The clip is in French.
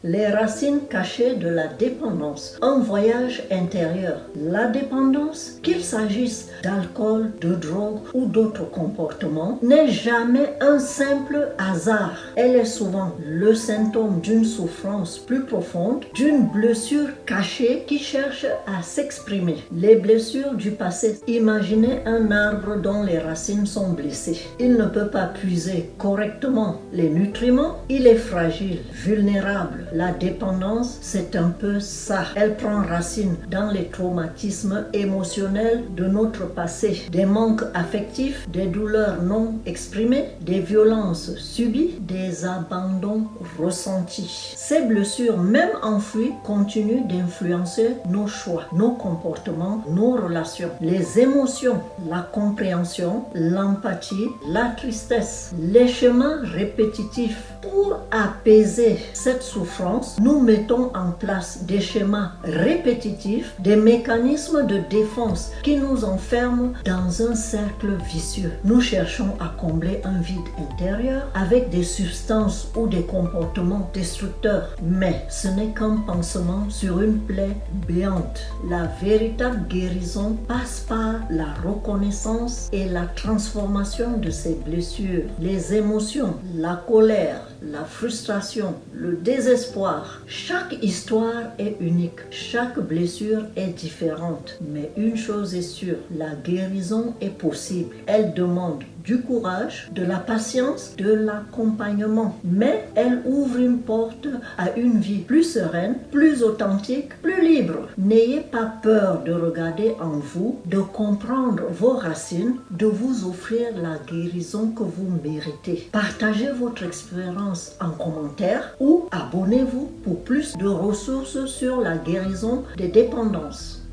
Les racines cachées de la dépendance. Un voyage intérieur. La dépendance, qu'il s'agisse d'alcool, de drogue ou d'autres comportements, n'est jamais un simple hasard. Elle est souvent le symptôme d'une souffrance plus profonde, d'une blessure cachée qui cherche à s'exprimer. Les blessures du passé. Imaginez un arbre dont les racines sont blessées. Il ne peut pas puiser correctement les nutriments. Il est fragile, vulnérable. La dépendance, c'est un peu ça. Elle prend racine dans les traumatismes émotionnels de notre passé, des manques affectifs, des douleurs non exprimées, des violences subies, des abandons ressentis. Ces blessures, même enfouies, continuent d'influencer nos choix, nos comportements, nos relations, les émotions, la compréhension, l'empathie, la tristesse, les chemins répétitifs. Pour apaiser cette souffrance, nous mettons en place des schémas répétitifs, des mécanismes de défense qui nous enferment dans un cercle vicieux. Nous cherchons à combler un vide intérieur avec des substances ou des comportements destructeurs. Mais ce n'est qu'un pansement sur une plaie béante. La véritable guérison passe par la reconnaissance et la transformation de ces blessures. Les émotions, la colère, la frustration, le désespoir. Chaque histoire est unique, chaque blessure est différente. Mais une chose est sûre, la guérison est possible. Elle demande du courage, de la patience, de l'accompagnement. Mais elle ouvre une porte à une vie plus sereine, plus authentique, plus libre. N'ayez pas peur de regarder en vous, de comprendre vos racines, de vous offrir la guérison que vous méritez. Partagez votre expérience en commentaire ou abonnez-vous pour plus de ressources sur la guérison des dépendances.